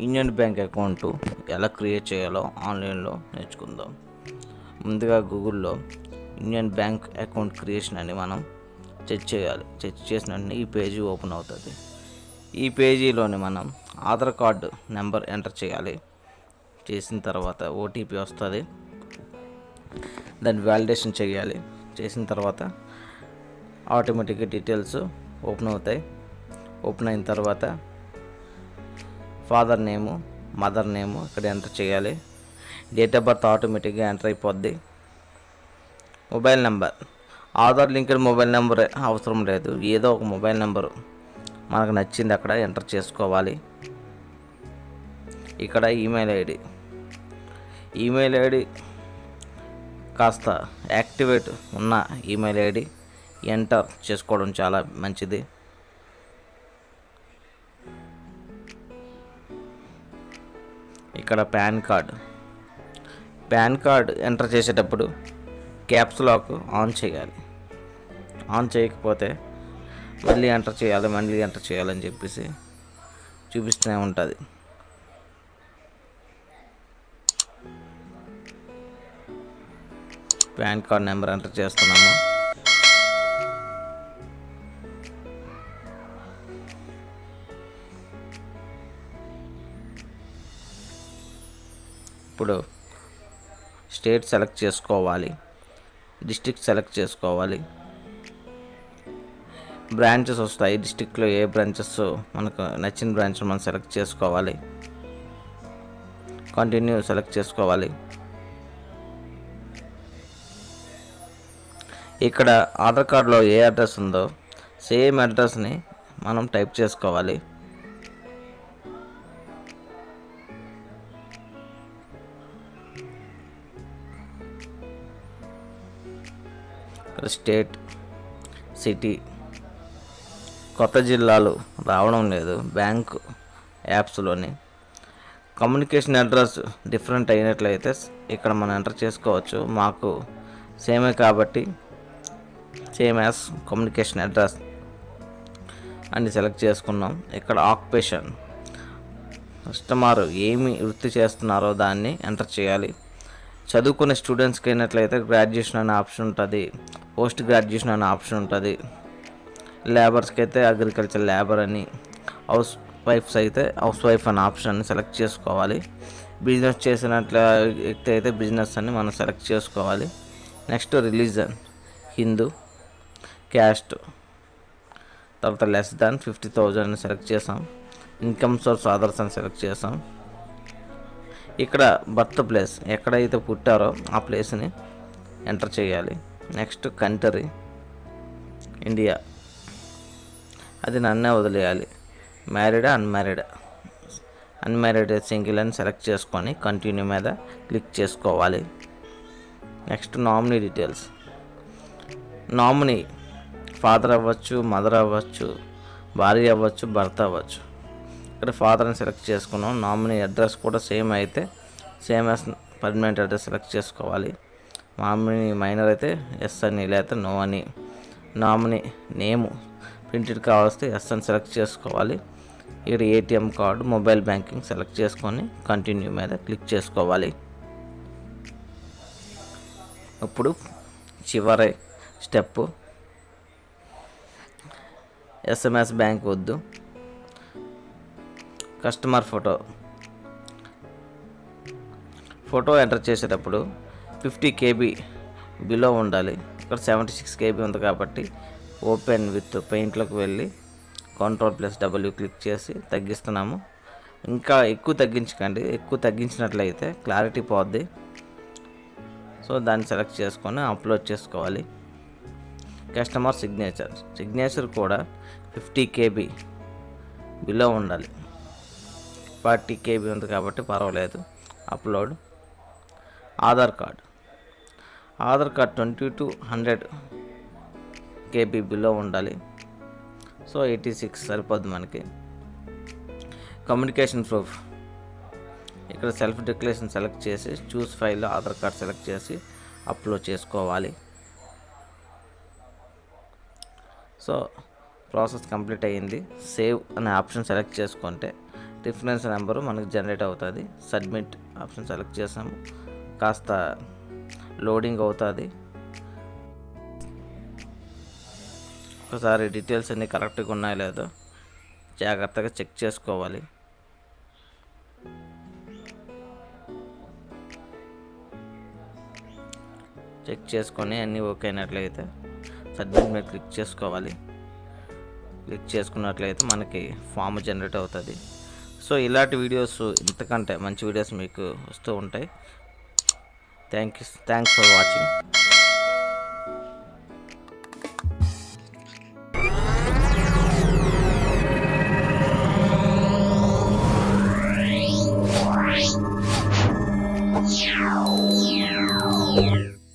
Union bank account ఎలా create చేయాలో ఆన్లైన్లో నేర్చుకుందాం. ముందుగా గూగుల్లో యూనియన్ బ్యాంక్ అకౌంట్ క్రియేషన్ అని మనం చెక్ చేయాలి. చెక్ చేసిన వెంటనే ఈ పేజీ ఓపెన్ అవుతుంది. ఈ పేజీలోని మనం ఆధార్ కార్డు నెంబర్ ఎంటర్ చేయాలి. చేసిన తర్వాత ఓటీపీ వస్తుంది. దాన్ని వ్యాలిడేషన్ చేయాలి. చేసిన తర్వాత ఆటోమేటిక్గా డీటెయిల్స్ ఓపెన్ అవుతాయి. ఓపెన్ అయిన తర్వాత ఫాదర్ నేము, మదర్ నేము ఇక్కడ ఎంటర్ చేయాలి. డేట్ ఆఫ్ బర్త్ ఆటోమేటిక్గా ఎంటర్ అయిపోద్ది. Mobile number, Aadhaar linked mobile number అవసరం లేదు, ఏదో ఒక మొబైల్ నెంబరు మనకు నచ్చింది అక్కడ ఎంటర్ చేసుకోవాలి. ఇక్కడ ఈమెయిల్ ఐడి కాస్త యాక్టివేట్ ఉన్న ఈమెయిల్ ఐడి ఎంటర్ చేసుకోవడం చాలా మంచిది. ఇక్కడ పాన్ కార్డ్ ఎంటర్ చేసేటప్పుడు క్యాప్స్ లాక్ ఆన్ చేయాలి. ఆన్ చేయకపోతే మళ్ళీ ఎంటర్ చేయాలని చెప్పేసి చూపిస్తూనే ఉంటుంది. పాన్ కార్డ్ నెంబర్ ఎంటర్ చేస్తున్నాము. ఇప్పుడు స్టేట్ సెలెక్ట్ చేసుకోవాలి, డిస్ట్రిక్ట్ సెలెక్ట్ చేసుకోవాలి. బ్రాంచెస్ వస్తాయి. డిస్ట్రిక్ట్లో ఏ బ్రాంచెస్ మనకు నచ్చిన బ్రాంచ్ మనం సెలెక్ట్ చేసుకోవాలి. కంటిన్యూ సెలెక్ట్ చేసుకోవాలి. ఇక్కడ ఆధార్ కార్డులో ఏ అడ్రస్ ఉందో సేమ్ అడ్రస్ని మనం టైప్ చేసుకోవాలి. స్టేట్, సిటీ, కొత్త జిల్లాలు రావడం లేదు బ్యాంకు యాప్స్లోని. కమ్యూనికేషన్ అడ్రస్ డిఫరెంట్ అయినట్లయితే ఇక్కడ మనం ఎంటర్ చేసుకోవచ్చు. మాకు సేమే కాబట్టి సేమ్ యాజ్ కమ్యూనికేషన్ అడ్రస్ అని సెలెక్ట్ చేసుకున్నాం. ఇక్కడ ఆక్యుపేషన్, కస్టమర్ ఏమి వృత్తి చేస్తున్నారో దాన్ని ఎంటర్ చేయాలి. చదువుకునే స్టూడెంట్స్కి అయినట్లయితే గ్రాడ్యుయేషన్ అనే ఆప్షన్ ఉంటుంది, పోస్ట్ గ్రాడ్యుయేషన్ అనే ఆప్షన్ ఉంటుంది. లేబర్స్కి అయితే అగ్రికల్చర్ లేబర్ అని, హౌస్ వైఫ్స్ అయితే హౌస్ వైఫ్ అనే ఆప్షన్ సెలెక్ట్ చేసుకోవాలి. బిజినెస్ చేసినట్లయితే అయితే బిజినెస్ అని మనం సెలెక్ట్ చేసుకోవాలి. నెక్స్ట్ రిలీజన్, హిందూ, క్యాస్ట్, తర్వాత లెస్ దాన్ 50,000 అని సెలెక్ట్ చేసాం. ఇన్కమ్ సోర్స్ ఆధార్స్ అని సెలెక్ట్ చేసాం. ఇక్కడ బర్త్ ప్లేస్, ఎక్కడైతే పుట్టారో ఆ ప్లేస్ని ఎంటర్ చేయాలి. నెక్స్ట్ కంట్రీ, ఇండియా, అది నన్నే వదిలేయాలి. మ్యారీడా, అన్మ్యారీడ్ సింగిల్ అని సెలెక్ట్ చేసుకొని కంటిన్యూ మీద క్లిక్ చేసుకోవాలి. Next nominee details. Nominee father అవ్వచ్చు, మదర్ అవ్వచ్చు, భార్య అవ్వచ్చు, భర్త అవ్వచ్చు. ఇక్కడ ఫాదర్ని సెలెక్ట్ చేసుకున్నాం. నామినీ అడ్రస్ కూడా సేమ్ అయితే same as permanent address select చేసుకోవాలి. నామినీ మైనర్ అయితే ఎస్ అని, లేకపోతే నో అని. నామినీ నేము ప్రింటెడ్ కావాల్స్తే ఎస్ అని సెలెక్ట్ చేసుకోవాలి. ఇక్కడ ATM card, mobile banking select చేసుకొని కంటిన్యూ మీద క్లిక్ చేసుకోవాలి. ఇప్పుడు చివరి స్టెప్, ఎస్ఎంఎస్ బ్యాంక్ వద్దు. కస్టమర్ ఫోటో ఎంటర్ చేసేటప్పుడు 50 KB బిలో ఉండాలి. ఇక్కడ 76 KB ఉంది కాబట్టి ఓపెన్ విత్ పెయింట్లోకి వెళ్ళి Ctrl+W క్లిక్ చేసి తగ్గిస్తున్నాము. ఇంకా ఎక్కువ తగ్గించకండి, ఎక్కువ తగ్గించినట్లయితే క్లారిటీ పోద్ది. సో దాన్ని సెలెక్ట్ చేసుకొని అప్లోడ్ చేసుకోవాలి. కస్టమర్ సిగ్నేచర్ కూడా 50 KB బిలో ఉండాలి. 40 KB ఉంది కాబట్టి పర్వాలేదు. Upload. Aadhaar card 20 to 100 KB below ఉండాలి. సో 86 సరిపోద్ది మనకి. కమ్యూనికేషన్ ప్రూఫ్, ఇక్కడ సెల్ఫ్ డిక్లరేషన్ సెలెక్ట్ చేసి చూస్ ఫైల్లో ఆధార్ కార్డ్ సెలెక్ట్ చేసి అప్లోడ్ చేసుకోవాలి. సో ప్రాసెస్ కంప్లీట్ అయ్యింది. సేవ్ అనే ఆప్షన్ సెలెక్ట్ చేసుకుంటే రిఫరెన్స్ నెంబరు మనకు జనరేట్ అవుతుంది. సబ్మిట్ ఆప్షన్ సెలెక్ట్ చేసాము, కాస్త లోడింగ్ అవుతుంది. ఒకసారి డీటెయిల్స్ అన్నీ కరెక్ట్గా ఉన్నాయో లేదో జాగ్రత్తగా చెక్ చేసుకోవాలి. చెక్ చేసుకొని అన్నీ ఓకే అయినట్లయితే సబ్మిట్ మీద క్లిక్ చేసుకోవాలి. క్లిక్ చేసుకున్నట్లయితే మనకి ఫామ్ జనరేట్ అవుతుంది. సో ఇలాంటి వీడియోస్ ఇంతకంటే మంచి వీడియోస్ మీకు వస్తూ ఉంటాయి. Thanks for watching.